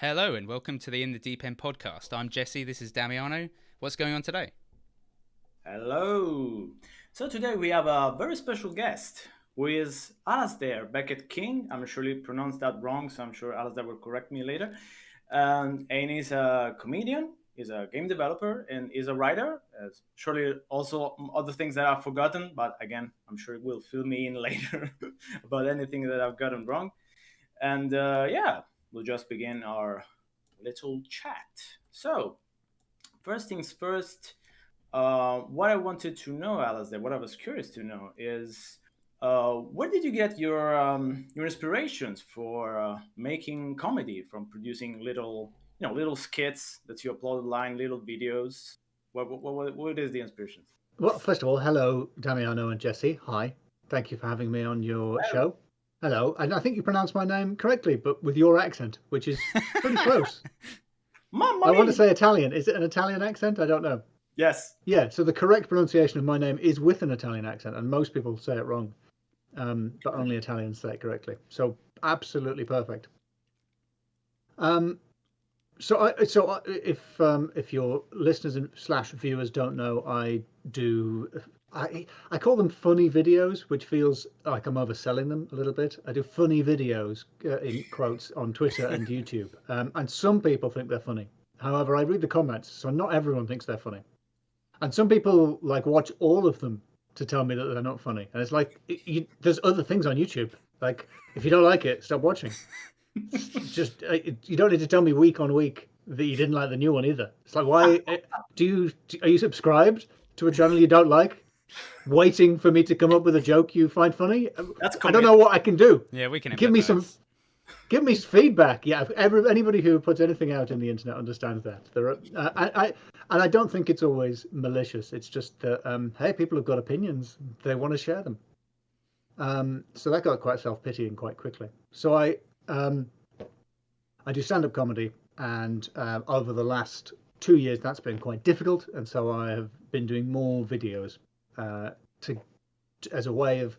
Hello and welcome to the In the Deep End podcast. I'm Jesse, this is Damiano. What's going on today? Hello. So today we have a very special guest who is Alasdair Beckett-King. I'm sure you pronounced that wrong, so I'm sure Alasdair will correct me later. And he's a comedian, he's a game developer, and he's a writer. Surely also other things that I've forgotten, but again, I'm sure he will fill me in later about anything that I've gotten wrong. And yeah, we'll just begin our little chat. So, first things first, what I wanted to know, Alistair, what I was curious to know is where did you get your inspirations for making comedy, from producing little skits that you upload online, little videos? What is the inspiration? Well, first of all, hello, Damiano and Jesse. Hi. Thank you for having me on your Oh, show. Hello. And I think you pronounced my name correctly, but with your accent, which is pretty close. Mamma I want to mia! say Italian. Is it an Italian accent? I don't know. Yes. Yeah, so the correct pronunciation of my name is with an Italian accent, and most people say it wrong, but only Italians say it correctly. So absolutely perfect. Um, if your listeners and slash viewers don't know, I call them funny videos, which feels like I'm overselling them a little bit. I do funny videos in quotes on Twitter and YouTube, and some people think they're funny. However, I read the comments, so not everyone thinks they're funny, and some people like watch all of them to tell me that they're not funny. And it's like there's other things on YouTube. Like if you don't like it, stop watching. Just you don't need to tell me week on week that you didn't like the new one either. It's like, why are you subscribed to a channel you don't like, waiting for me to come up with a joke you find funny? That's I don't know what I can do. Yeah, we can Give me some empathise. give me feedback. Yeah, anybody who puts anything out in the internet understands that. I don't think it's always malicious. It's just that hey, people have got opinions. They want to share them. So that got quite self-pitying quite quickly. So um, I do stand-up comedy, and over the last 2 years, that's been quite difficult, and so I have been doing more videos to as a way of.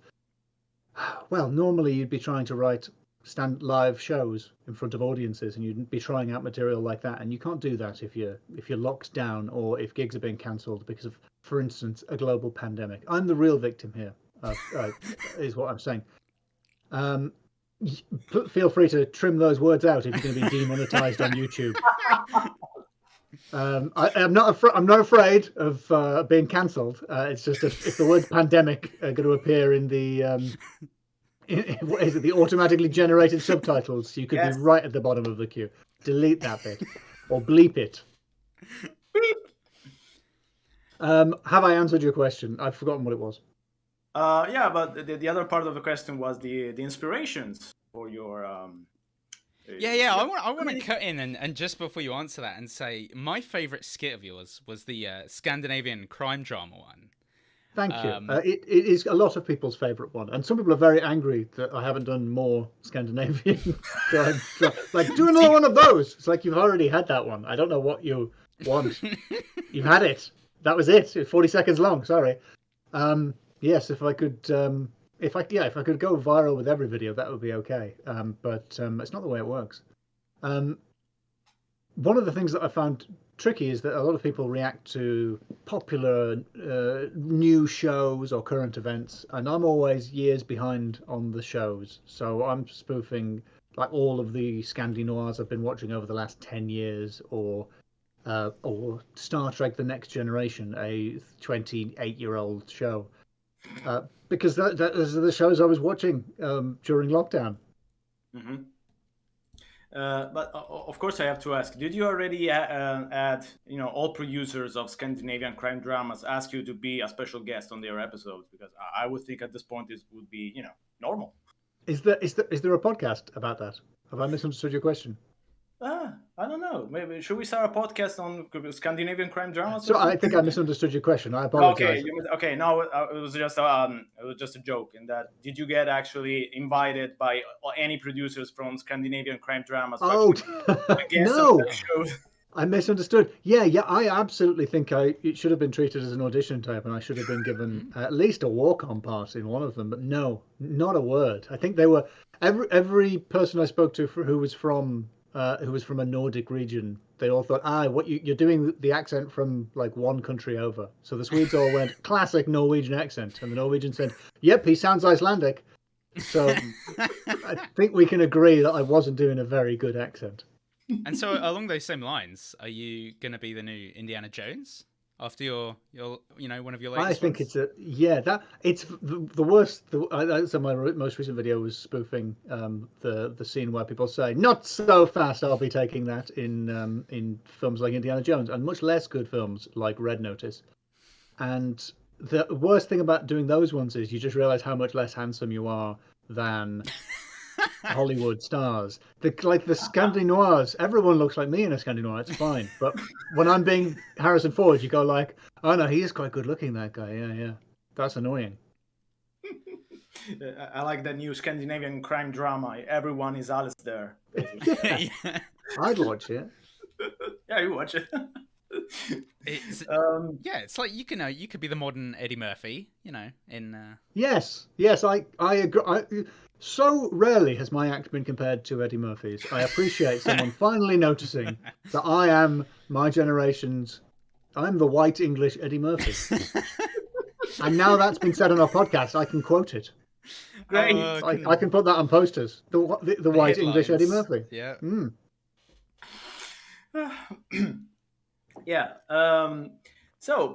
Well, normally you'd be trying to write stand live shows in front of audiences, and you'd be trying out material like that, and you can't do that if you're locked down or if gigs are being cancelled because of, for instance, a global pandemic. I'm the real victim here, is what I'm saying. Um, Feel free to trim those words out if you're going to be demonetized on YouTube. I'm not afraid of being cancelled. It's just if the words pandemic are going to appear in the what is it, the automatically generated subtitles, you could Yes. be right at the bottom of the queue. Delete that bit or bleep it. Beep. Have I answered your question? I've forgotten what it was. Yeah, but the other part of the question was the inspirations for your Yeah. I want to cut in and just before you answer that and say my favourite skit of yours was the Scandinavian crime drama one. Thank you. It is a lot of people's favourite one, and some people are very angry that I haven't done more Scandinavian crime. Like, do another one of those. It's like you've already had that one. I don't know what you want. You've had it. That was it. It's 40 seconds long. Sorry. Yes, if I could, if I could go viral with every video, that would be okay. But it's not the way it works. One of the things that I found tricky is that a lot of people react to popular new shows or current events, and I'm always years behind on the shows. So I'm spoofing like all of the Scandi noirs I've been watching over the last 10 years, or Star Trek: The Next Generation, a 28-year-old show. Because those are the shows I was watching during lockdown. Mhm. But of course, I have to ask: did you already add, all producers of Scandinavian crime dramas ask you to be a special guest on their episodes? Because I would think at this point this would be, normal. Is there a podcast about that? Have I misunderstood your question? I don't know. Maybe should we start a podcast on Scandinavian crime dramas? So I think I misunderstood your question. I Okay, apologize. okay. No, it was just a joke. In that, did you get actually invited by any producers from Scandinavian crime dramas? To Oh, actually be a guest on no. that show? I misunderstood. Yeah. I absolutely think it should have been treated as an audition type, and I should have been given at least a walk-on part in one of them. But no, not a word. I think they were every person I spoke to who was from who was from a Nordic region, they all thought, what you're doing the accent from like one country over. So the Swedes all went classic Norwegian accent, and the Norwegian said, "Yep, he sounds Icelandic." So I think we can agree that I wasn't doing a very good accent. And so, along those same lines, are you going to be the new Indiana Jones after your one of your latest I think ones? it's the worst. So my most recent video was spoofing the scene where people say, "Not so fast! I'll be taking that" in films like Indiana Jones and much less good films like Red Notice. And the worst thing about doing those ones is you just realize how much less handsome you are than Hollywood stars. The Scandinoirs, everyone looks like me in a Scandinoir. It's fine. But when I'm being Harrison Ford, you go like, "Oh no, he is quite good looking. That guy. Yeah. That's annoying." I like that new Scandinavian crime drama. Everyone is Alasdair. Yeah. I'd watch it. Yeah, you watch it. It's it's like you could be the modern Eddie Murphy, in Yes, I agree. So rarely has my act been compared to Eddie Murphy's. I appreciate someone finally noticing that I am my generation's. I'm the white English Eddie Murphy. And now that's been said on our podcast, I can quote it. Great. I can put that on posters. The white English Eddie Murphy. Yeah. Yeah.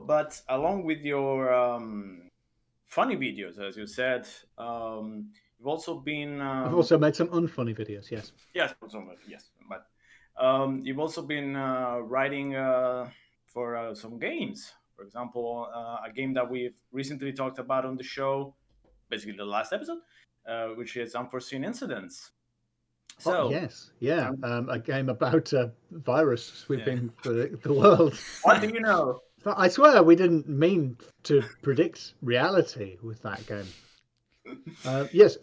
But along with your funny videos, as you said, you've also been. I've also made some unfunny videos. Yes. Yes. Yes. But you've also been writing for some games. For example, a game that we've recently talked about on the show, basically the last episode, which is Unforeseen Incidents. So, yes, yeah, a game about a virus sweeping the world. What do you know? I swear we didn't mean to predict reality with that game. Yes,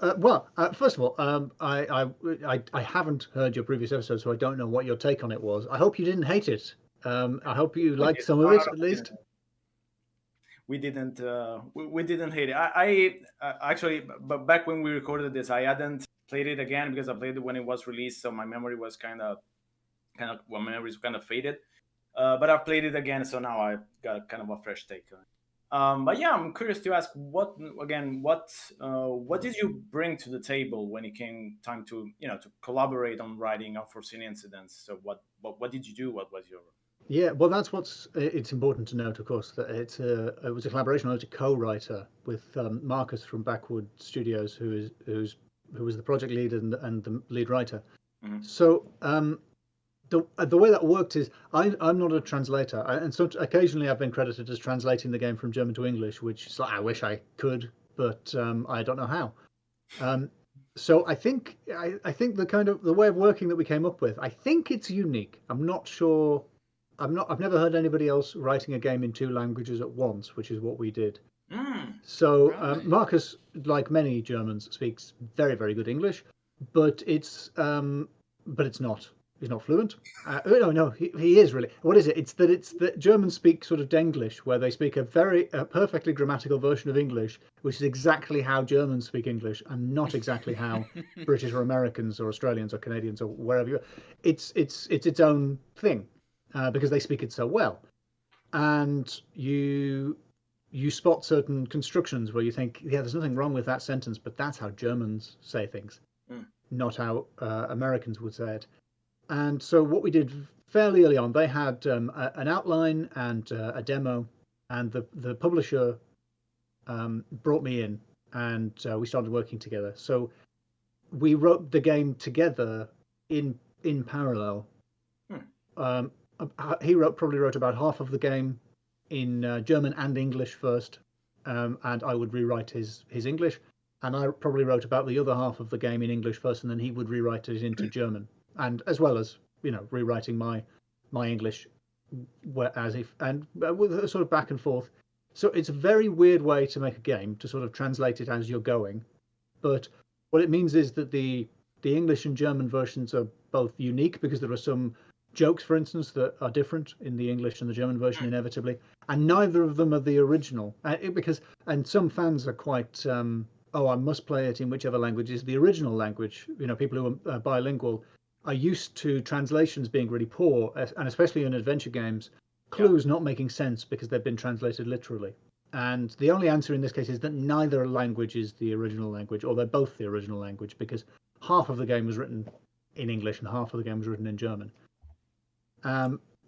first of all, I haven't heard your previous episode, so I don't know what your take on it was. I hope you didn't hate it. I hope you liked some of it at least. We didn't hate it. I actually, but back when we recorded this, I hadn't played it again because I played it when it was released, so my memory was kind of faded. But I played it again, so now I got kind of a fresh take on it. But yeah, I'm curious to ask what did you bring to the table when it came time to to collaborate on writing Unforeseen Incidents? So what did you do? What was your Yeah, well, that's it's important to note, of course, that it was a collaboration. I was a co-writer with Marcus from Backwood Studios, who was the project lead and the lead writer. Mm-hmm. So the way that worked is I'm not a translator, and so occasionally I've been credited as translating the game from German to English, which is like, I wish I could, but I don't know how. So I think the way of working that we came up with, I think it's unique. I'm not sure. I've never heard anybody else writing a game in two languages at once, which is what we did. So right. Marcus, like many Germans, speaks very, very good English, but it's not. He's not fluent. No, he is really. What is it? It's that Germans speak sort of Denglish, where they speak a perfectly grammatical version of English, which is exactly how Germans speak English, and not exactly how British or Americans or Australians or Canadians or wherever you are. It's its own thing. Because they speak it so well, and you spot certain constructions where you think, yeah, there's nothing wrong with that sentence, but that's how Germans say things, not how Americans would say it. And so what we did fairly early on, they had an outline and a demo, and the publisher brought me in, and we started working together. So we wrote the game together in parallel. He probably wrote about half of the game in German and English first, and I would rewrite his English, and I probably wrote about the other half of the game in English first, and then he would rewrite it into German, and as well as rewriting my English, with a sort of back and forth. So it's a very weird way to make a game, to sort of translate it as you're going, but what it means is that the English and German versions are both unique because there are some jokes, for instance, that are different in the English and the German version inevitably, and neither of them are the original. And some fans are quite, I must play it in whichever language is the original language. People who are bilingual are used to translations being really poor, and especially in adventure games, Yeah. clues not making sense because they've been translated literally. And the only answer in this case is that neither language is the original language, or they're both the original language, because half of the game was written in English and half of the game was written in German.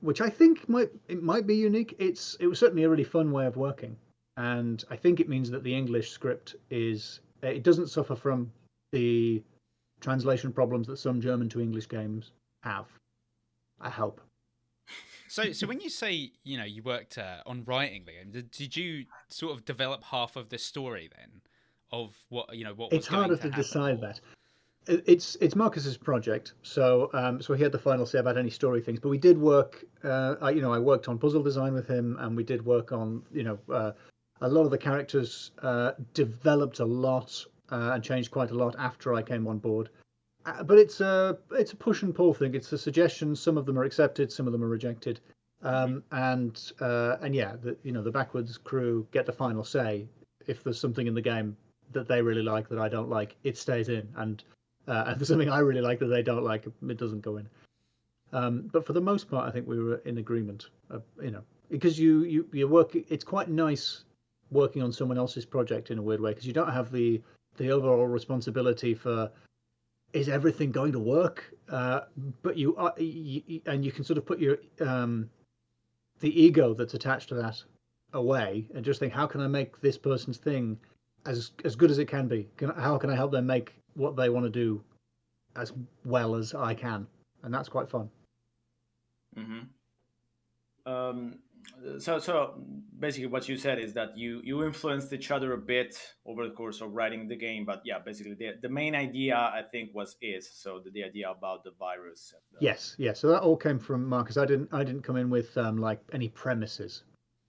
Which I think might be unique. It was certainly a really fun way of working, and I think it means that the English script it doesn't suffer from the translation problems that some German to English games have. I hope. So when you say you worked on writing the game, did you sort of develop half of the story then of what what was It's going harder to to happen? decide that. It's Marcus's project, so so he had the final say about any story things. But we did work. I worked on puzzle design with him, and we did work on a lot of the characters developed a lot and changed quite a lot after I came on board. But it's a push and pull thing. It's a suggestion. Some of them are accepted, some of them are rejected. And yeah, the backwards crew get the final say. If there's something in the game that they really like that I don't like, it stays in, and if there's something I really like that they don't like, it doesn't go in. But for the most part, I think we were in agreement. Because you work. It's quite nice working on someone else's project in a weird way, because you don't have the overall responsibility for is everything going to work, but you are, and you can sort of put your the ego that's attached to that away and just think, how can I make this person's thing as good as it can be? How can I help them make what they want to do as well as I can? And that's quite fun. So basically what you said is that you influenced each other a bit over the course of writing the game, but yeah, basically the main idea I think is so the idea about the virus. Yes. So that all came from Marcus. I didn't come in with like any premises.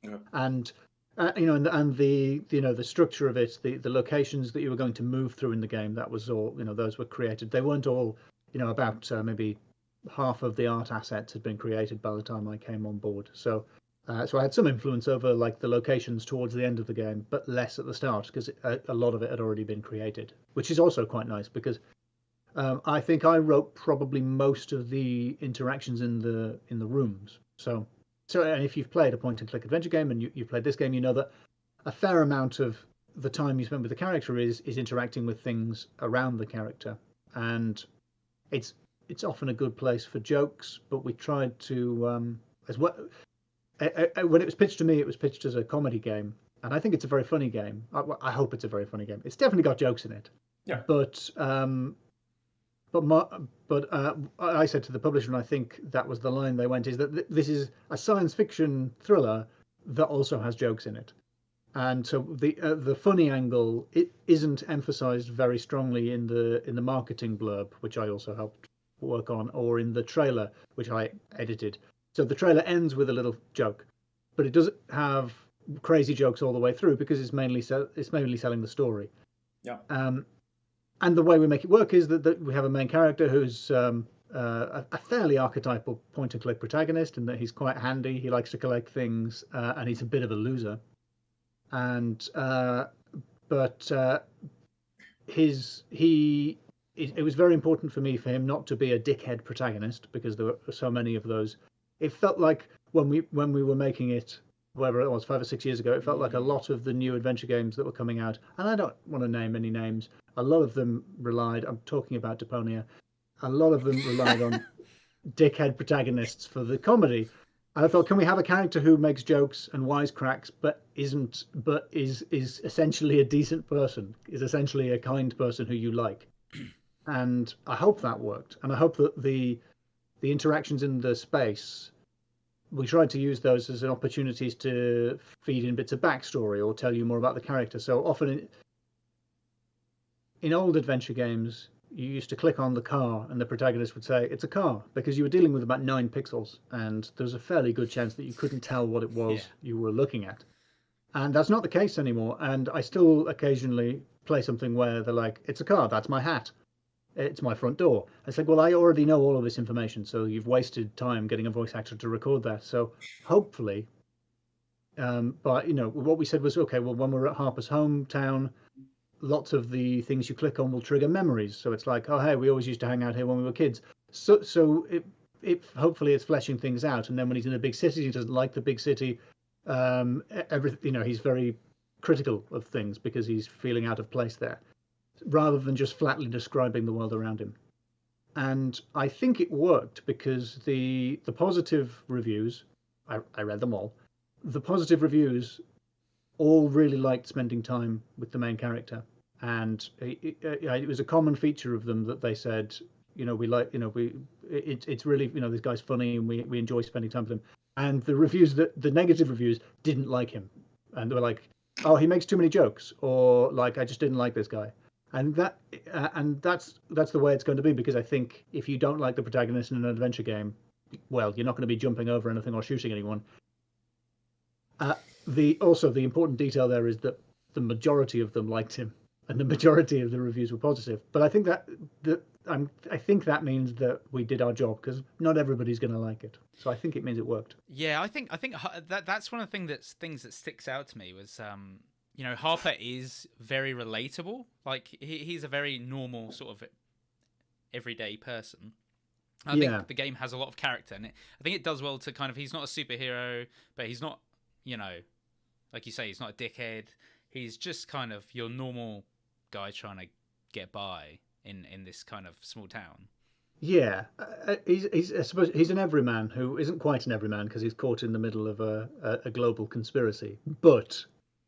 Okay. And and the the structure of it, the locations that you were going to move through in the game, that was all. Those were created. They weren't all. About maybe half of the art assets had been created by the time I came on board. So I had some influence over like the locations towards the end of the game, but less at the start because a lot of it had already been created, which is also quite nice because I think I wrote probably most of the interactions in the rooms. So and if you've played a point and click adventure game and you've played this game, you know that a fair amount of the time you spend with the character is interacting with things around the character, and it's often a good place for jokes. But we tried to as well. When it was pitched to me, it was pitched as a comedy game, and I think it's a very funny game. I hope it's a very funny game. It's definitely got jokes in it. Yeah. But I said to the publisher, and I think that was the line they went, is that this is a science fiction thriller that also has jokes in it, and so the funny angle it isn't emphasized very strongly in the marketing blurb, which I also helped work on, or in the trailer, which I edited. So the trailer ends with a little joke, but it doesn't have crazy jokes all the way through because it's mainly selling the story. Yeah. And the way we make it work is that we have a main character who's a fairly archetypal point-and-click protagonist, in that he's quite handy. He likes to collect things, and he's a bit of a loser. And it was very important for him not to be a dickhead protagonist, because there were so many of those. It felt like when we were making it, whatever it was, 5 or 6 years ago, it felt like a lot of the new adventure games that were coming out, and I don't want to name any names, a lot of them relied, I'm talking about Deponia, a lot of them relied on dickhead protagonists for the comedy. And I thought, can we have a character who makes jokes and wisecracks, but is essentially a decent person, is essentially a kind person who you like? And I hope that worked. And I hope that the interactions in the space, we tried to use those as opportunities to feed in bits of backstory or tell you more about the character. So often in old adventure games, you used to click on the car and the protagonist would say, it's a car, because you were dealing with about 9 pixels. And there's a fairly good chance that you couldn't tell what it was you were looking at. And that's not the case anymore. And I still occasionally play something where they're like, it's a car, that's my hat. It's my front door. It's like, well, I already know all of this information, so you've wasted time getting a voice actor to record that. So hopefully, but what we said was, okay, well, when we're at Harper's hometown, lots of the things you click on will trigger memories. So it's like, oh, hey, we always used to hang out here when we were kids. So it hopefully it's fleshing things out, and then when he's in a big city, he doesn't like the big city. He's very critical of things because he's feeling out of place there, rather than just flatly describing the world around him. And I think it worked because the positive reviews, I read them all. The positive reviews all really liked spending time with the main character, and it was a common feature of them that they said, we like, it's really, this guy's funny, and we enjoy spending time with him. And the negative reviews didn't like him, and they were like, oh, he makes too many jokes, or like, I just didn't like this guy. And that's the way it's going to be, because I think if you don't like the protagonist in an adventure game, well, you're not going to be jumping over anything or shooting anyone. The important detail there is that the majority of them liked him, and the majority of the reviews were positive. But I think I think that means that we did our job, because not everybody's going to like it. So I think it means it worked. Yeah, I think that's one of the things that sticks out to me was Harper is very relatable. Like he's a very normal sort of everyday person. I think the game has a lot of character, and I think it does well to kind of, he's not a superhero, but he's not, like you say, he's not a dickhead. He's just kind of your normal guy trying to get by in this kind of small town. Yeah, I suppose he's an everyman who isn't quite an everyman because he's caught in the middle of a global conspiracy. But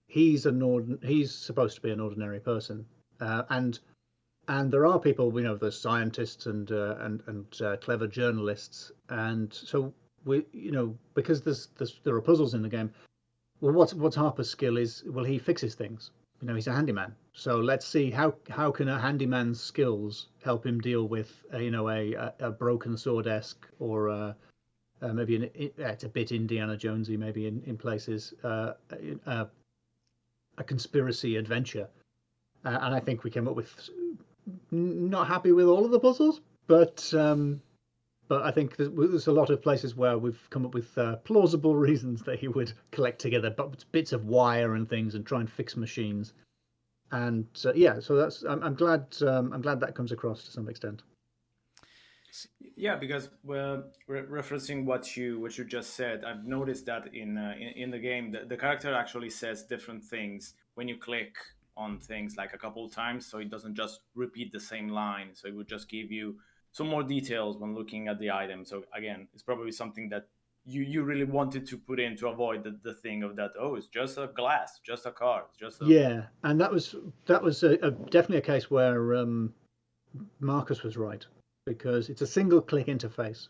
he's supposed to be an ordinary person, and there are people, there's scientists and clever journalists, and so because there are puzzles in the game. Well, what's Harper's skill is, well, he fixes things. He's a handyman. So let's see how can a handyman's skills help him deal with a broken sword-esque, or maybe it's a bit Indiana Jonesy maybe in places, a conspiracy adventure. And I think we came up with, not happy with all of the puzzles, but I think there's a lot of places where we've come up with plausible reasons that he would collect together bits of wire and things and try and fix machines. And so that's I'm glad that comes across to some extent. Yeah, because referencing what you just said, I've noticed that in the game, the character actually says different things when you click on things like a couple of times, so it doesn't just repeat the same line. So it would just give you some more details when looking at the item. So again, it's probably something that you really wanted to put in to avoid the thing of that, oh, it's just a glass, just a car, just a... Yeah, and that was definitely a case where Marcus was right, because it's a single click interface,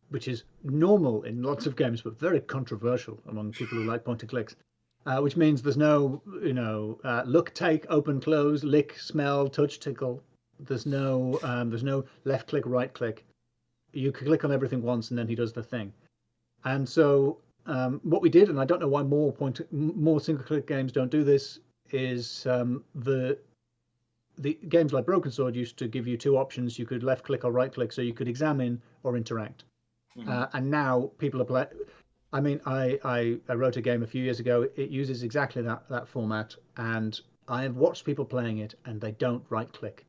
which is normal in lots of games, but very controversial among people who like point and clicks. Which means there's no look, take, open, close, lick, smell, touch, tickle. There's no left click, right click. You can click on everything once, and then he does the thing. And so what we did, and I don't know why more single click games don't do this, is the games like Broken Sword used to give you two options. You could left click or right click, so you could examine or interact. Mm-hmm. And now people are playing. I mean, I wrote a game a few years ago. It uses exactly that format, and I have watched people playing it, and they don't right click.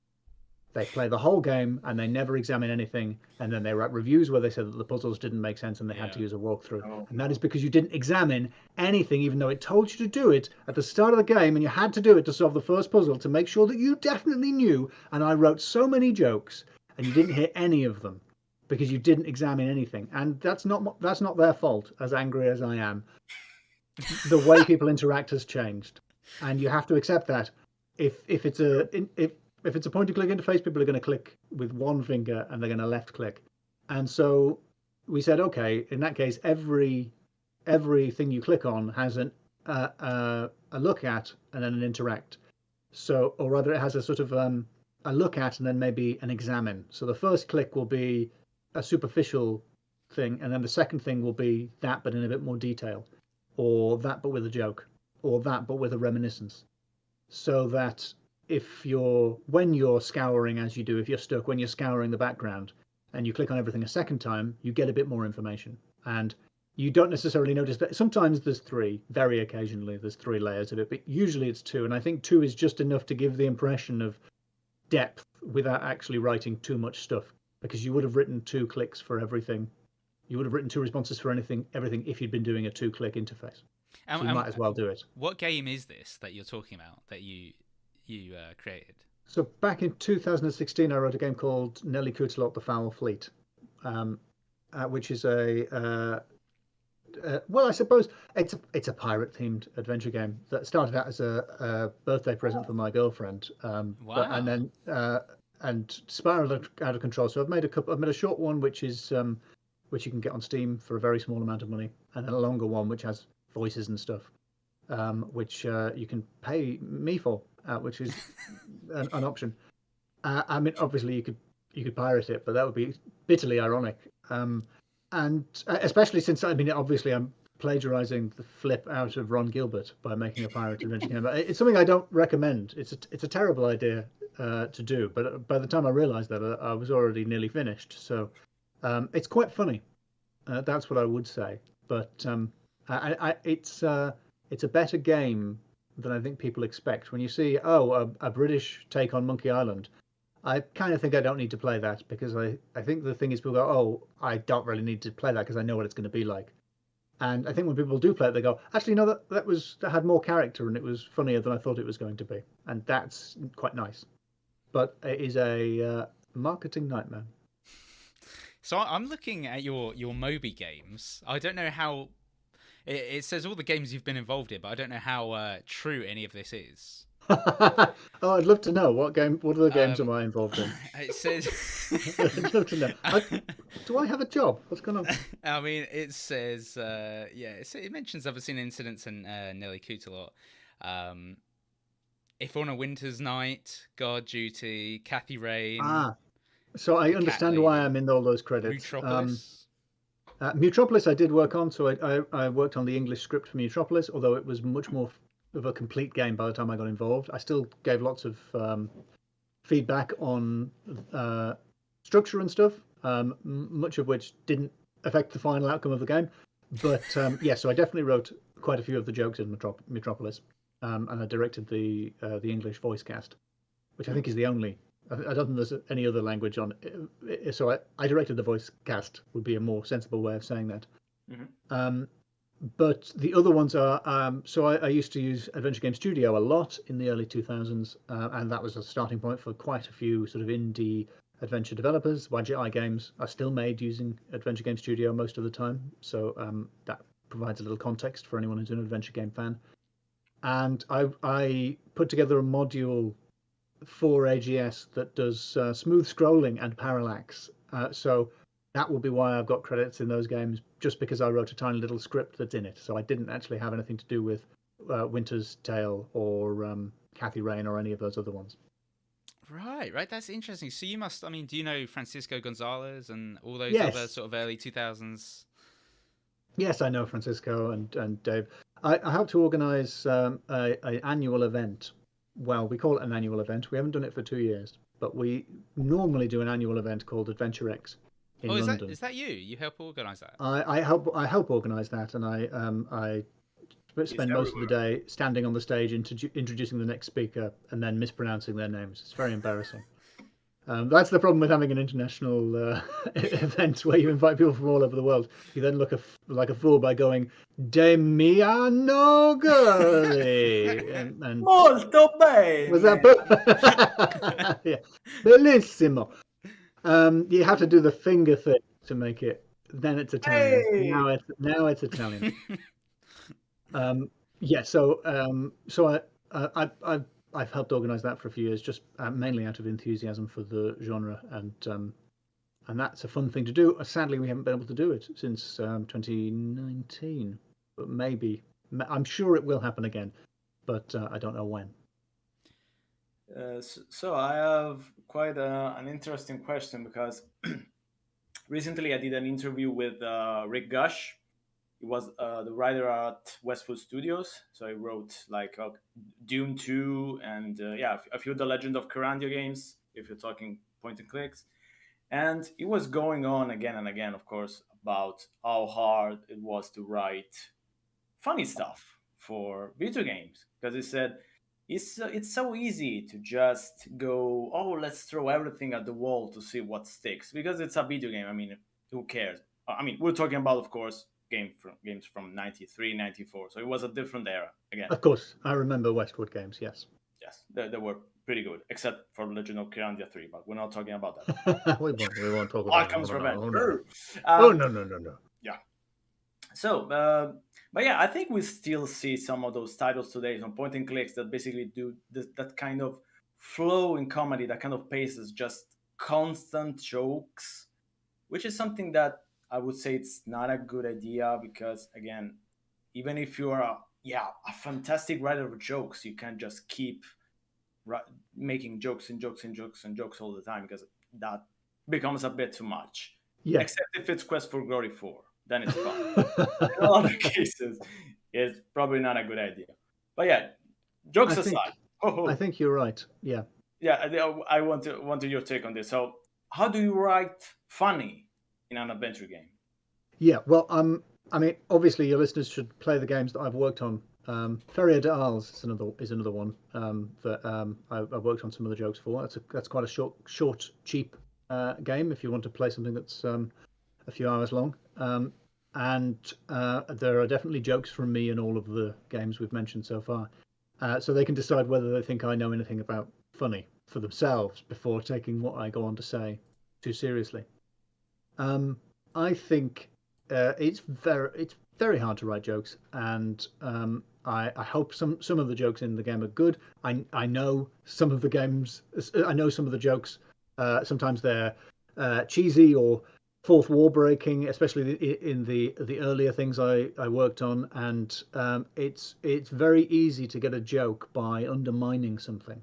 They play the whole game and they never examine anything, and then they write reviews where they said that the puzzles didn't make sense and they had to use a walkthrough. And that is because you didn't examine anything, even though it told you to do it at the start of the game, and you had to do it to solve the first puzzle to make sure that you definitely knew. And I wrote so many jokes, and you didn't hear any of them because you didn't examine anything. And that's not their fault, as angry as I am. The way people interact has changed, and you have to accept that. If it's a point-and-click interface, people are going to click with one finger and they're going to left-click. And so we said, okay, in that case, everything you click on has a look at and then an interact. So, or rather, it has a sort of a look at and then maybe an examine. So the first click will be a superficial thing, and then the second thing will be that, but in a bit more detail, or that, but with a joke, or that, but with a reminiscence. So that when you're scouring, as you do, if you're stuck, when you're scouring the background and you click on everything a second time, you get a bit more information. And you don't necessarily notice that. Sometimes there's three, very occasionally there's three layers of it, but usually it's two. And I think two is just enough to give the impression of depth without actually writing too much stuff. because you would have written 2 clicks for everything. You would have written 2 responses for everything if you'd been doing a 2-click interface. So you might as well do it. What game is this that you're talking about that you created? So back in 2016, I wrote a game called Nelly Kutelot: The Foul Fleet, which is well, I suppose it's a pirate themed adventure game that started out as a birthday present for my girlfriend, Wow. and then and spiraled out of control. So I've made a short one which is which you can get on Steam for a very small amount of money, and then a longer one which has voices and stuff, which you can pay me for, which is an option. I mean, obviously you could pirate it, but that would be bitterly ironic. And especially since, I mean, obviously I'm plagiarizing the flip out of Ron Gilbert by making a pirate adventure game. But it's something I don't recommend. It's a terrible idea to do. But by the time I realized that, I was already nearly finished. So it's quite funny. That's what I would say. But it's a better game than I think people expect. When you see, a British take on Monkey Island, I kind of think I don't need to play that, because I think the thing is people go, oh, I don't really need to play that because I know what it's going to be like. And I think when people do play it, they go, actually, no, that had more character and it was funnier than I thought it was going to be. And that's quite nice. But it is a marketing nightmare. So I'm looking at your Moby games. I don't know how... It says all the games you've been involved in, but I don't know how true any of this is. Oh, I'd love to know what other games am I involved in? It says I'd love to know. Do I have a job? What's going on? I mean, it says it mentions I've seen incidents in Nelly Kutelot, If on a Winter's Night, Guard Duty, Kathy Rain. So I understand why I'm in all those credits. Metropolis. Metropolis I did work on, so I worked on the English script for Metropolis, although it was much more of a complete game by the time I got involved. I still gave lots of feedback on structure and stuff, much of which didn't affect the final outcome of the game. But yeah, so I definitely wrote quite a few of the jokes in Metropolis, and I directed the English voice cast, which I think is the only. I don't think there's any other language on it. So I directed the voice cast, would be a more sensible way of saying that. Mm-hmm. But the other ones are, so I used to use Adventure Game Studio a lot in the early 2000s, and that was a starting point for quite a few sort of indie adventure developers. YGI games are still made using Adventure Game Studio most of the time, so that provides a little context for anyone who's an adventure game fan. And I put together a module for AGS that does smooth scrolling and parallax. So that will be why I've got credits in those games, just because I wrote a tiny little script that's in it. So I didn't actually have anything to do with Winter's Tale or Kathy Rain or any of those other ones. Right. That's interesting. So you must, I mean, do you know Francisco Gonzalez and all those other sort of early 2000s? Yes, I know Francisco and Dave. I helped to organise an annual event. Well, we call it an annual event. We haven't done it for 2 years, but we normally do an annual event called Adventure X in London. Is that you? You help organise that? I help organise that, and I spend most of the day standing on the stage introducing the next speaker and then mispronouncing their names. It's very embarrassing. That's the problem with having an international event where you invite people from all over the world. You then look like a fool by going Damiano and molto bene. Was that yeah, bellissimo. You have to do the finger thing to make it. Then it's Italian. Hey! Now it's Italian. Yeah. So I've helped organise that for a few years, just mainly out of enthusiasm for the genre, and that's a fun thing to do. Sadly, we haven't been able to do it since 2019, but maybe I'm sure it will happen again, but I don't know when. So I have quite an interesting question, because recently I did an interview with Rick Gush. He was the writer at Westwood Studios, so he wrote like Doom 2 and a few of the Legend of Kyrandia games, if you're talking point and clicks. And he was going on again and again, of course, about how hard it was to write funny stuff for video games, because he said it's so easy to just go, oh, let's throw everything at the wall to see what sticks, because it's a video game. I mean, who cares? I mean, we're talking about, of course, games from 93, 94, so it was a different era again. Of course, I remember Westwood games. Yes. Yes, they were pretty good, except for Legend of Kyrandia 3, but we're not talking about that. We won't talk about Arkham's that. Revenge. Oh, no. Um, No. yeah. So, but yeah, I think we still see some of those titles today, some point and clicks that basically do that kind of flow in comedy, that kind of pace is just constant jokes, which is something that I would say it's not a good idea, because again, even if you are a fantastic writer of jokes, you can't just keep making jokes and jokes and jokes and jokes all the time, because that becomes a bit too much. Yeah. Except if it's Quest for Glory 4, then it's fun. In other cases, it's probably not a good idea. But yeah, jokes aside, I think you're right. Yeah. Yeah, I want your take on this. So, how do you write funny in an adventure game? Yeah. Well, I mean, obviously, your listeners should play the games that I've worked on. Ferrier de Arles is another one that I worked on some of the jokes for. That's quite a short, cheap game if you want to play something that's a few hours long. And there are definitely jokes from me in all of the games we've mentioned so far. So they can decide whether they think I know anything about funny for themselves before taking what I go on to say too seriously. I think it's very hard to write jokes, and I hope some of the jokes in the game are good. I know some of the games. I know some of the jokes. Sometimes they're cheesy or fourth wall breaking, especially in the earlier things I worked on. And it's very easy to get a joke by undermining something.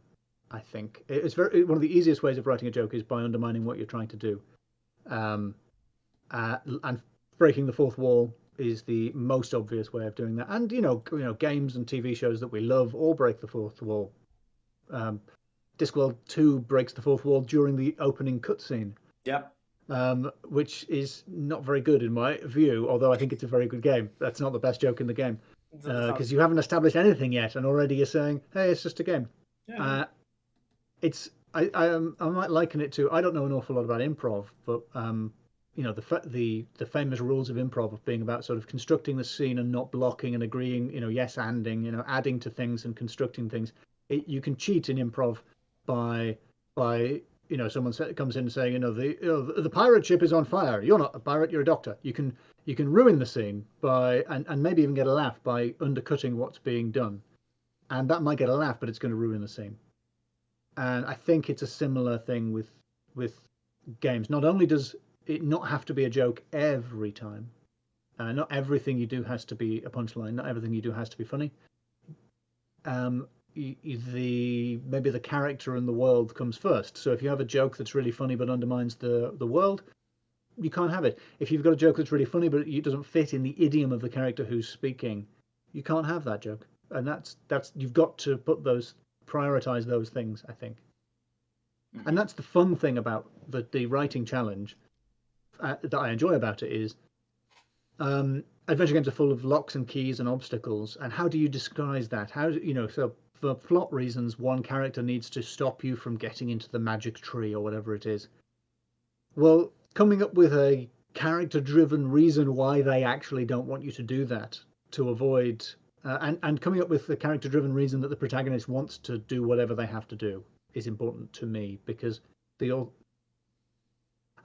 I think it's one of the easiest ways of writing a joke is by undermining what you're trying to do. And breaking the fourth wall is the most obvious way of doing that. And games and TV shows that we love all break the fourth wall. Discworld 2 breaks the fourth wall during the opening cutscene. Yep. Which is not very good in my view, although I think it's a very good game. That's not the best joke in the game, because you haven't established anything yet, and already you're saying, "Hey, it's just a game." Yeah. I might liken it to, I don't know an awful lot about improv, but the famous rules of improv of being about sort of constructing the scene and not blocking and agreeing, yes anding, adding to things and constructing things. You can cheat in improv by someone comes in saying, the pirate ship is on fire. You're not a pirate, you're a doctor. You can ruin the scene by and maybe even get a laugh by undercutting what's being done, and that might get a laugh, but it's going to ruin the scene. And I think it's a similar thing with games. Not only does it not have to be a joke every time, not everything you do has to be a punchline. Not everything you do has to be funny. Maybe the character and the world comes first. So if you have a joke that's really funny but undermines the world, you can't have it. If you've got a joke that's really funny but it doesn't fit in the idiom of the character who's speaking, you can't have that joke. And that's you've got to prioritize those things, I think. And that's the fun thing about the writing challenge that I enjoy about it is adventure games are full of locks and keys and obstacles. And how do you disguise that? So for plot reasons, one character needs to stop you from getting into the magic tree or whatever it is. Well, coming up with a character-driven reason why they actually don't want you to do that to avoid, and coming up with the character-driven reason that the protagonist wants to do whatever they have to do is important to me, because I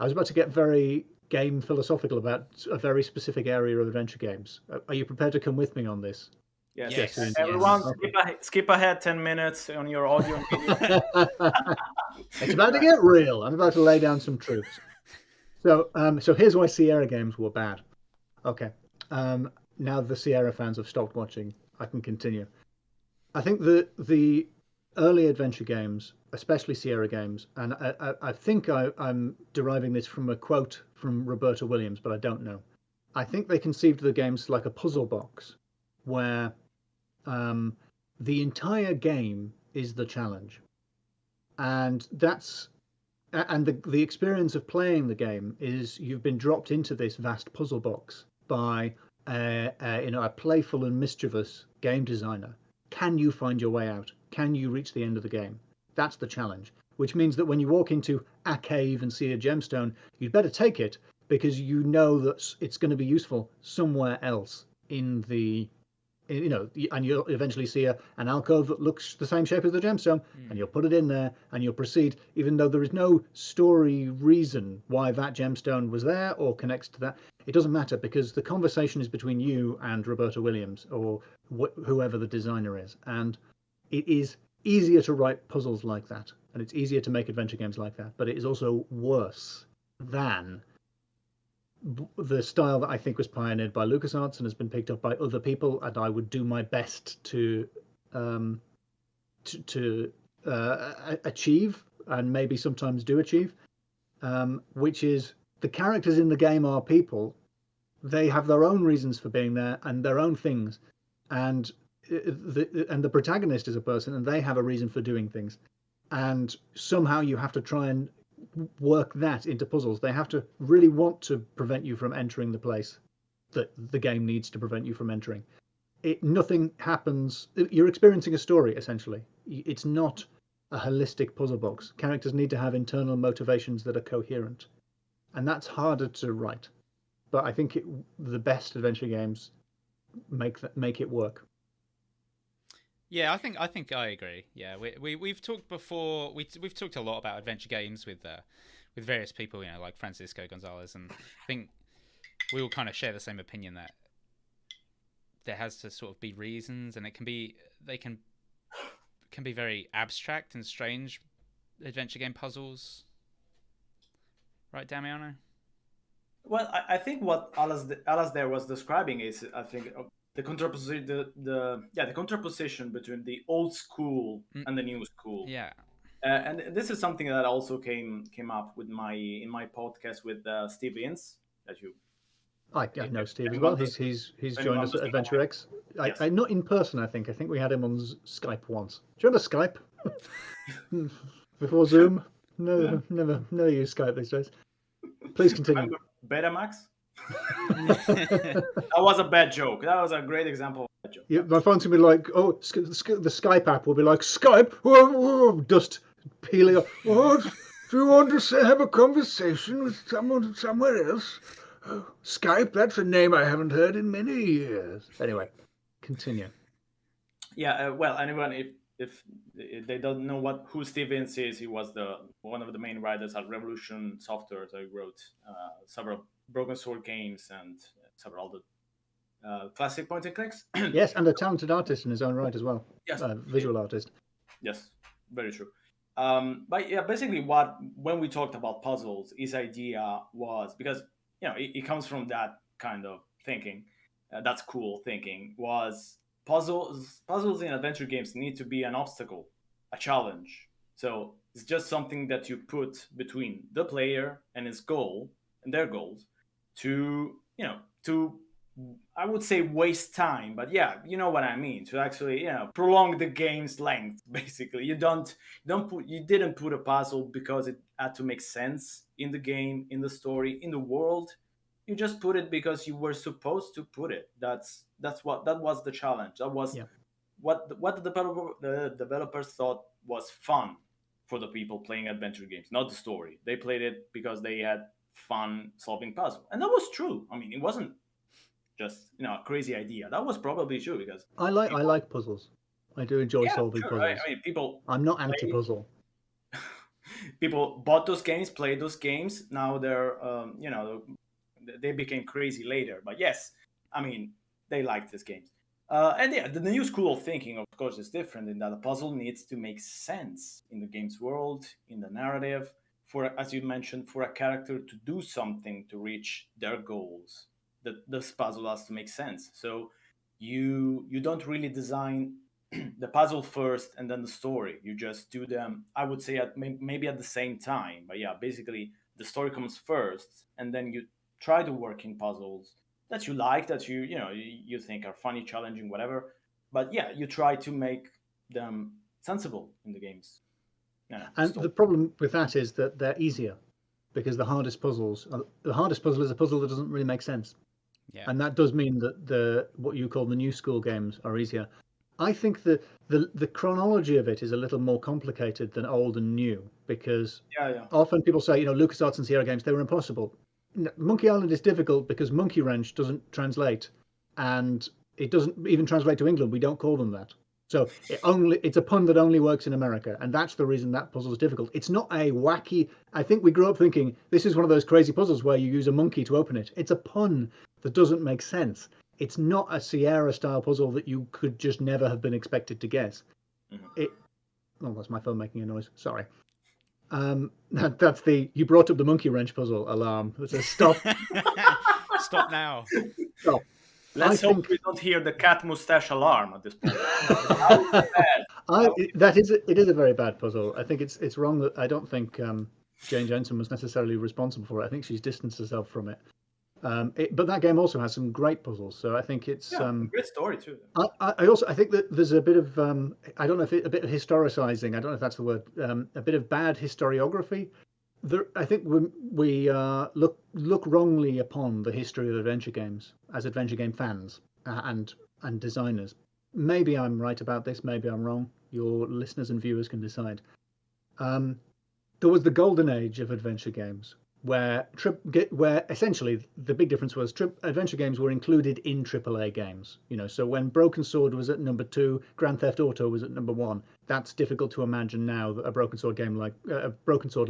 was about to get very game philosophical about a very specific area of adventure games. Are you prepared to come with me on this? Yes. Everyone, skip ahead 10 minutes on your audio. It's about to get real. I'm about to lay down some truths. So here's why Sierra games were bad. Okay. Now the Sierra fans have stopped watching, I can continue. I think the early adventure games, especially Sierra games, and I think I'm deriving this from a quote from Roberta Williams, but I don't know. I think they conceived the games like a puzzle box where the entire game is the challenge. And the experience of playing the game is you've been dropped into this vast puzzle box by a playful and mischievous game designer can you find your way out? Can you reach the end of the game? That's the challenge, which means that when you walk into a cave and see a gemstone, you'd better take it, because you know that it's going to be useful somewhere else in the, and you'll eventually see an alcove that looks the same shape as the gemstone, and you'll put it in there and you'll proceed, even though there is no story reason why that gemstone was there or connects to that. It doesn't matter, because the conversation is between you and Roberta Williams, or whoever the designer is, and it is easier to write puzzles like that, and it's easier to make adventure games like that, but it is also worse than the style that I think was pioneered by LucasArts and has been picked up by other people, and I would do my best to achieve, and maybe sometimes do achieve, which is the characters in the game are people. They have their own reasons for being there and their own things, and the protagonist is a person, and they have a reason for doing things, and somehow you have to try and work that into puzzles. They have to really want to prevent you from entering the place that the game needs to prevent you from entering. Nothing happens. You're experiencing a story, essentially. It's not a holistic puzzle box. Characters need to have internal motivations that are coherent, and that's harder to write. But I think the best adventure games make it work. Yeah, I think I agree. Yeah, we've talked before. We've talked a lot about adventure games with various people, like Francisco Gonzalez, and I think we all kind of share the same opinion that there has to sort of be reasons, and they can be very abstract and strange adventure game puzzles. Right, Damiano? Well, I think what Alasdair was describing is, I think, the contraposition, the contraposition between the old school and the new school. Yeah. And this is something that also came up with in my podcast with Steve Ince, that you. I know Steve as well. He's joined us at Adventure X. Yes. I not in person. I think we had him on Skype once. Do you remember Skype before Zoom? No, never use Skype these days. Please continue. Betamax. That was a bad joke. That was a great example of a bad joke. Yeah, my phone's gonna be like, the Skype app will be like, Skype, whoa, dust peeling off. What? Do you want to have a conversation with someone somewhere else? Oh, Skype, that's a name I haven't heard in many years. Anyway, continue. Yeah, well, anyone, if they don't know who Steve Ince is, he was one of the main writers at Revolution Software. So he wrote several Broken Sword games and several other classic point and clicks. Yes, and a talented artist in his own right as well. Yes, visual artist. Yes, very true. But yeah, basically, when we talked about puzzles, his idea was, because it comes from that kind of thinking, that's cool thinking, was puzzles in adventure games need to be an obstacle, a challenge. So it's just something that you put between the player and his goal and their goals to I would say waste time, but yeah, you know what I mean, to actually prolong the game's length. Basically, you didn't put a puzzle because it had to make sense in the game, in the story, in the world. You just put it because you were supposed to put it. That was the challenge. That was what the developers thought was fun for the people playing adventure games, not the story. They played it because they had fun solving puzzles, and that was true. I mean, it wasn't just a crazy idea. That was probably true, because I like puzzles. I do enjoy solving puzzles. Right? I mean, I'm not anti-puzzle. People bought those games, played those games. Now they're they became crazy later. But yes, I mean, they liked these games. And yeah, the new school of thinking, of course, is different in that a puzzle needs to make sense in the game's world, in the narrative, as you mentioned, for a character to do something to reach their goals. This puzzle has to make sense. So you don't really design the puzzle first and then the story. You just do them, I would say, maybe at the same time. But yeah, basically, the story comes first, and then you try to work in puzzles that you like, that you think are funny, challenging, whatever. But yeah, you try to make them sensible in the games. And the problem with that is that they're easier, because the hardest puzzle is a puzzle that doesn't really make sense. Yeah. And that does mean that what you call the new school games are easier. I think the chronology of it is a little more complicated than old and new because Yeah, yeah. often people say, LucasArts and Sierra Games, they were impossible. Monkey Island is difficult because Monkey Wrench doesn't translate, and it doesn't even translate to England. We don't call them that. So it's a pun that only works in America, and that's the reason that puzzle is difficult. It's not a wacky. I think we grew up thinking this is one of those crazy puzzles where you use a monkey to open it. It's a pun that doesn't make sense. It's not a Sierra style puzzle that you could just never have been expected to guess. It. Oh, that's my phone making a noise. Sorry. That's the you brought up the monkey wrench puzzle alarm. It says stop. Stop now. Stop. Let's hope we don't hear the cat mustache alarm at this point. It is a very bad puzzle. I think it's wrong that I don't think Jane Jensen was necessarily responsible for it. I think she's distanced herself from it. But that game also has some great puzzles, so I think it's great story too. I think that there's a bit of I don't know if a bit of historicizing. I don't know if that's the word. A bit of bad historiography. I think we look wrongly upon the history of adventure games as adventure game fans and designers. Maybe I'm right about this. Maybe I'm wrong. Your listeners and viewers can decide. There was the golden age of adventure games, where essentially the big difference was adventure games were included in AAA games. So when Broken Sword was at number 2, Grand Theft Auto was at number 1. That's difficult to imagine now that a Broken Sword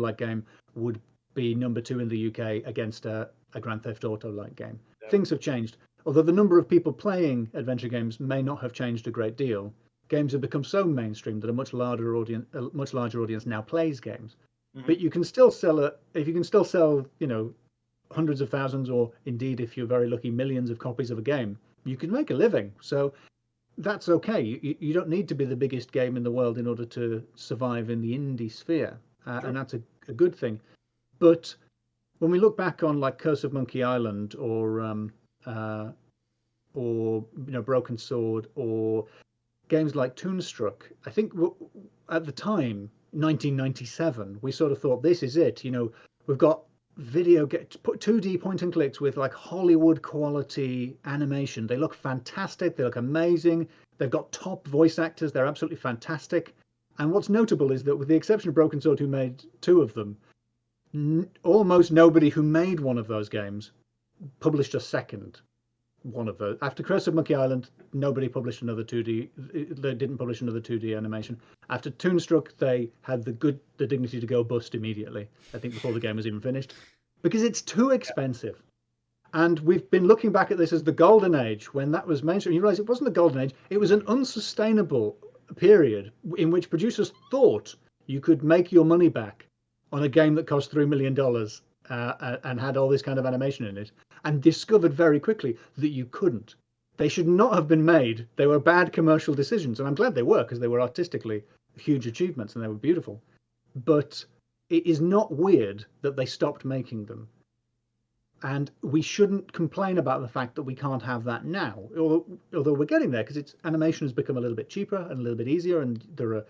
like game would be number 2 in the UK against a Grand Theft Auto like game. Yeah. Things have changed. Although the number of people playing adventure games may not have changed a great deal, games have become so mainstream that a much larger audience now plays games. Mm-hmm. But you can still sell hundreds of thousands, or indeed, if you're very lucky, millions of copies of a game, you can make a living. So that's okay. You don't need to be the biggest game in the world in order to survive in the indie sphere, sure. And that's a good thing. But when we look back on like Curse of Monkey Island or Broken Sword or games like Toonstruck, I think at the time, 1997, we sort of thought this is it. We've got put 2D point and clicks with like Hollywood quality animation. They look fantastic. They look amazing. They've got top voice actors. They're absolutely fantastic. And what's notable is that with the exception of Broken Sword, who made 2 of them, almost nobody who made one of those games published a second one of those. After Curse of Monkey Island, nobody published another 2D. They didn't publish another 2D animation. After Toonstruck, they had the dignity to go bust immediately. I think before the game was even finished, because it's too expensive. And we've been looking back at this as the golden age when that was mainstream. You realise it wasn't the golden age. It was an unsustainable period in which producers thought you could make your money back on a game that cost $3 million and had all this kind of animation in it, and discovered very quickly that you couldn't. They should not have been made. They were bad commercial decisions, and I'm glad they were, because they were artistically huge achievements and they were beautiful. But it is not weird that they stopped making them. And we shouldn't complain about the fact that we can't have that now, although we're getting there, because animation has become a little bit cheaper and a little bit easier, and there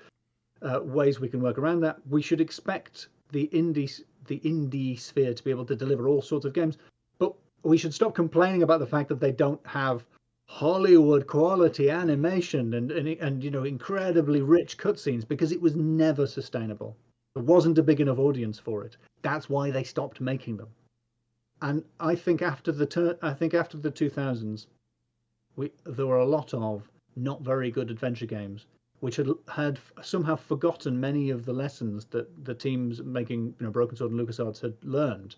are ways we can work around that. We should expect the indie sphere to be able to deliver all sorts of games, but we should stop complaining about the fact that they don't have Hollywood quality animation and incredibly rich cutscenes, because it was never sustainable. There wasn't a big enough audience for it. That's why they stopped making them. And I think after the 2000s, there were a lot of not very good adventure games which had somehow forgotten many of the lessons that the teams making Broken Sword and LucasArts had learned.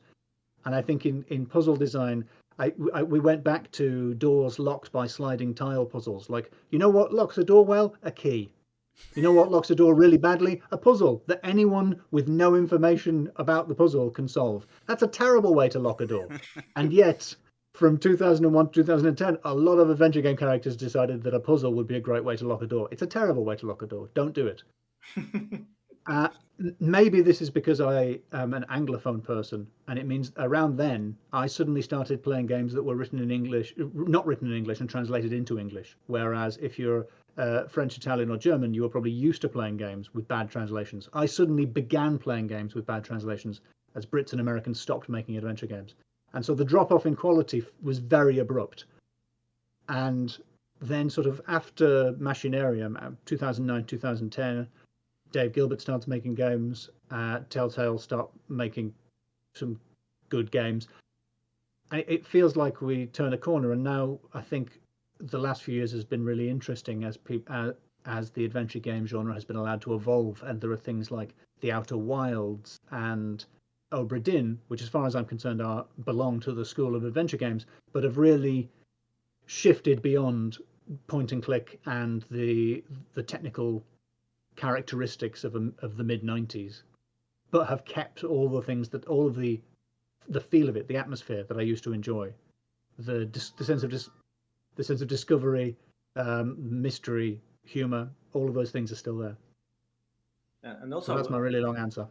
And I think in puzzle design, we went back to doors locked by sliding tile puzzles. Like, what locks a door well? A key. What locks a door really badly? A puzzle that anyone with no information about the puzzle can solve. That's a terrible way to lock a door. And yet, from 2001 to 2010, a lot of adventure game characters decided that a puzzle would be a great way to lock a door. It's a terrible way to lock a door. Don't do it. Maybe this is because I am an Anglophone person, and it means around then I suddenly started playing games that were not written in English and translated into English. Whereas if you're French, Italian, or German, you were probably used to playing games with bad translations. I suddenly began playing games with bad translations as Brits and Americans stopped making adventure games. And so the drop-off in quality was very abrupt. And then sort of after Machinarium, 2009, 2010, Dave Gilbert starts making games. Telltale start making some good games. It feels like we turn a corner, and now I think the last few years has been really interesting as the adventure game genre has been allowed to evolve, and there are things like the Outer Wilds and Obra Dinn, which, as far as I'm concerned, belong to the school of adventure games, but have really shifted beyond point and click and the technical characteristics of the mid 90s, but have kept all the things that all of the feel of it, the atmosphere that I used to enjoy, the sense of discovery, mystery, humor. All of those things are still there. And also, so that's my really long answer.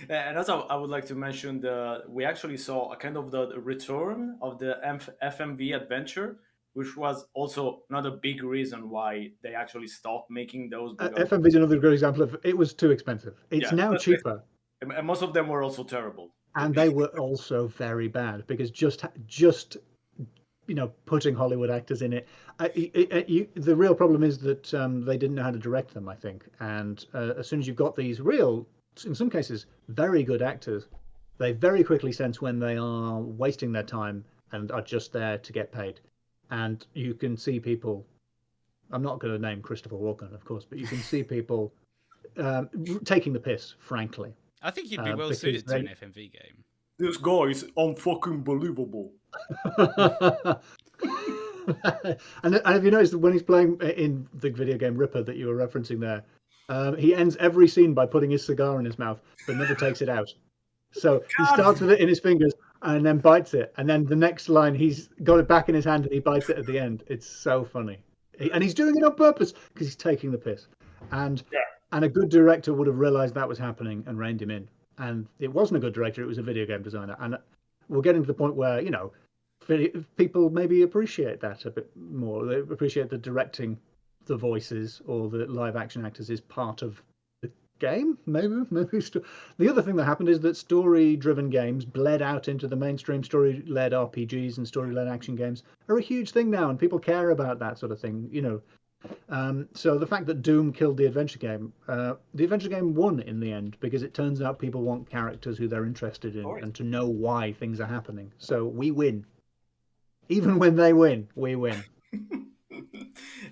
And also, I would like to mention we actually saw a kind of the return of the FMV Adventure, which was also another big reason why they actually stopped making those. FMV is another great example of it was too expensive. It's now cheaper. And most of them were also terrible. And they were also very bad because just putting Hollywood actors in it. The real problem is that they didn't know how to direct them, I think. And as soon as you've got these real, in some cases, very good actors, they very quickly sense when they are wasting their time and are just there to get paid. And you can see people, I'm not going to name Christopher Walken, of course, but you can see people taking the piss, frankly. I think you'd be well suited to an FMV game. This guy is unfucking believable. And have you noticed that when he's playing in the video game Ripper that you were referencing there, he ends every scene by putting his cigar in his mouth, but never takes it out. So he starts with it in his fingers and then bites it, and then the next line he's got it back in his hand and he bites it at the end. It's so funny, and he's doing it on purpose because he's taking the piss. And a good director would have realized that was happening and reined him in. And it wasn't a good director; it was a video game designer. And we're getting to the point where people maybe appreciate that a bit more. They appreciate the directing the voices or the live action actors is part of the game. Maybe. The other thing that happened is that story-driven games bled out into the mainstream. Story-led RPGs and story-led action games are a huge thing now, and people care about that sort of thing. So the fact that Doom killed the adventure game won in the end because it turns out people want characters who they're interested in and to know why things are happening. So we win. Even when they win, we win.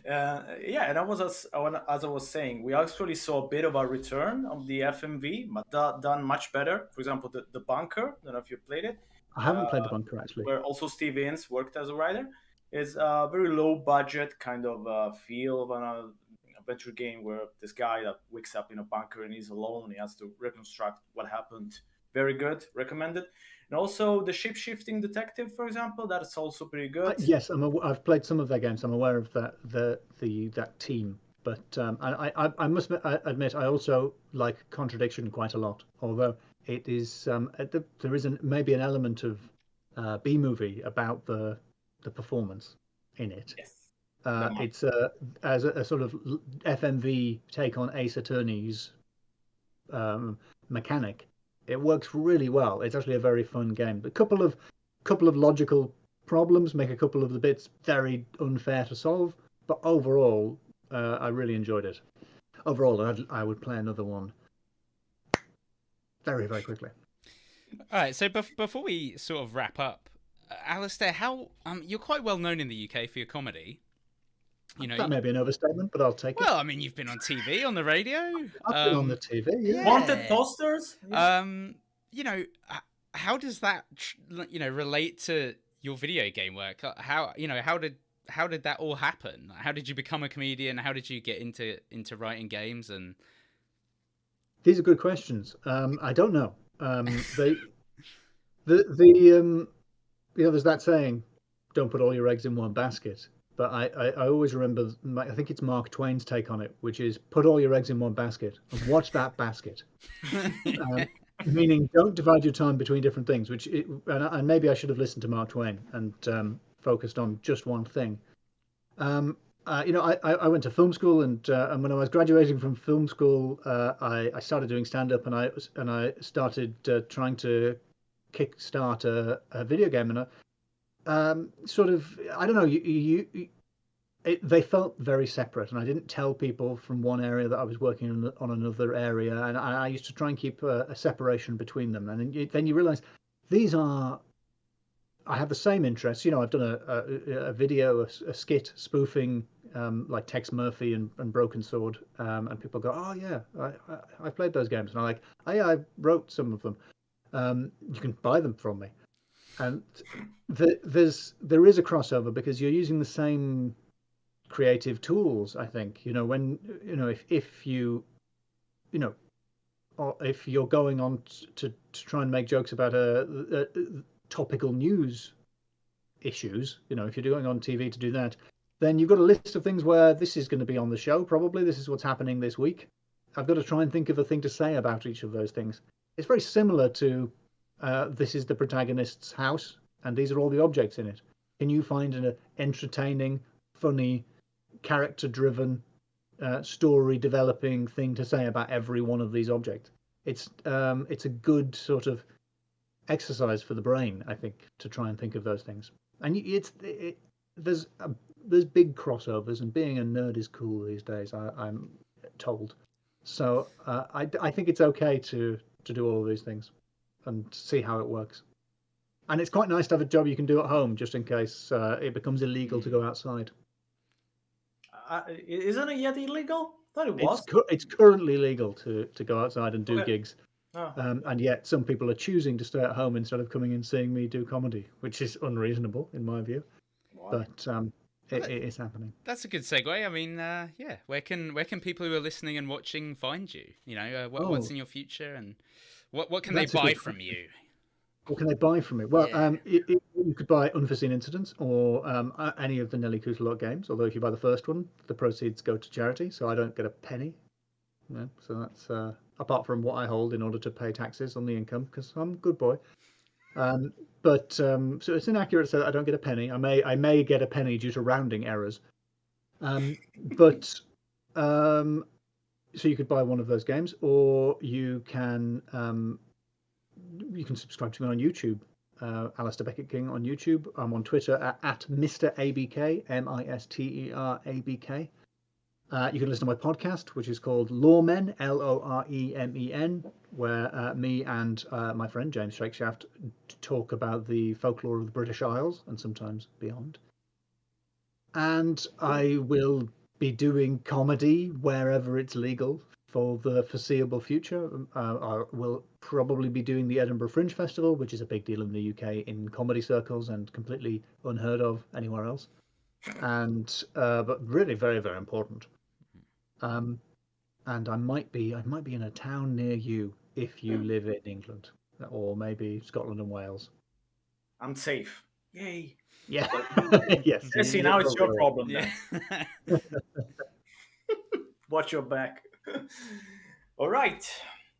And as I was saying, we actually saw a bit of a return of the FMV, but done much better. For example, the Bunker. I don't know if you played it. I haven't played the Bunker actually. Where also Steve Ince worked as a writer. It's a very low budget kind of feel of an adventure game where this guy that wakes up in a bunker and he's alone. He has to reconstruct what happened. Very good, recommended. And also the shape-shifting detective, for example, that's also pretty good. Yes, I've played some of their games. I'm aware of that team, but I must admit I also like Contradiction quite a lot. Although it is there is maybe an element of B-movie about the performance in it. Yes. It's as a sort of FMV take on Ace Attorney's mechanic. It works really well. It's actually a very fun game. A couple of logical problems make a couple of the bits very unfair to solve, but overall, I really enjoyed it. Overall, I would play another one very, very quickly. All right. So before we sort of wrap up, Alasdair, how you're quite well known in the UK for your comedy. That may be an overstatement, but I'll take it. Well, I mean, you've been on TV, on the radio. I've been on the TV. Yeah. Wanted posters. How does that relate to your video game work? How did that all happen? How did you become a comedian? How did you get into writing games? And these are good questions. I don't know. There's that saying, "Don't put all your eggs in one basket." But I always remember, I think it's Mark Twain's take on it, which is put all your eggs in one basket and watch that basket. Meaning don't divide your time between different things, and maybe I should have listened to Mark Twain and focused on just one thing. I went to film school, and when I was graduating from film school, I started doing stand-up, and I started trying to kickstart a video game, and sort of, I don't know, they felt very separate, and I didn't tell people from one area that I was working on another area, and I used to try and keep a separation between them. And then you realize these are, I have the same interests. I've done a video, a skit spoofing like Tex Murphy and Broken Sword, and people go, "Oh yeah, I played those games," and I'm like, "Oh yeah, I wrote some of them. You can buy them from me." And there is a crossover because you're using the same creative tools. I think when if you or if you're going on to try and make jokes about a topical news issues, if you're going on TV to do that, then you've got a list of things where this is going to be on the show. Probably this is what's happening this week. I've got to try and think of a thing to say about each of those things. It's very similar to this is the protagonist's house, and these are all the objects in it. Can you find an entertaining, funny, character-driven, story-developing thing to say about every one of these objects? It's a good sort of exercise for the brain, I think, to try and think of those things. And there's big crossovers, and being a nerd is cool these days, I'm told. So I think it's okay to do all of these things and see how it works. And it's quite nice to have a job you can do at home, just in case it becomes illegal to go outside. Isn't it yet illegal? I thought it was. It's currently legal to go outside and do gigs. Oh. And yet some people are choosing to stay at home instead of coming and seeing me do comedy, which is unreasonable in my view. Wow. But it is happening. That's a good segue. I mean, yeah, where can people who are listening and watching find you? What's in your future, and what can they buy from you? What can they buy from me? Well, yeah. You could buy Unforeseen Incidents or any of the Nelly Kutalot games. Although if you buy the first one, the proceeds go to charity, so I don't get a penny. So that's apart from what I hold in order to pay taxes on the income, because I'm a good boy. But so it's inaccurate to say that I don't get a penny. I may get a penny due to rounding errors. But so you could buy one of those games, or you can subscribe to me on YouTube, Alasdair Beckett-King on YouTube. I'm on Twitter at Mr. ABK, MisterABK. You can listen to my podcast, which is called Loremen, Loremen, where me and my friend James Shakeshaft talk about the folklore of the British Isles and sometimes beyond. And I will be doing comedy wherever it's legal for the foreseeable future. I will probably be doing the Edinburgh Fringe Festival, which is a big deal in the UK in comedy circles and completely unheard of anywhere else. And but really very, very important. And I might be in a town near you if you live in England, or maybe Scotland and Wales. I'm safe. Yay! Yeah. Yes. See, now it's your problem. Yeah. Watch your back. All right.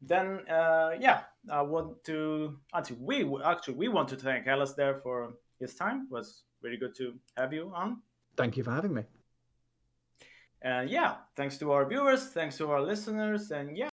Then, I want to. We want to thank Alasdair for his time. It was very good to have you on. Thank you for having me. Thanks to our viewers, thanks to our listeners, and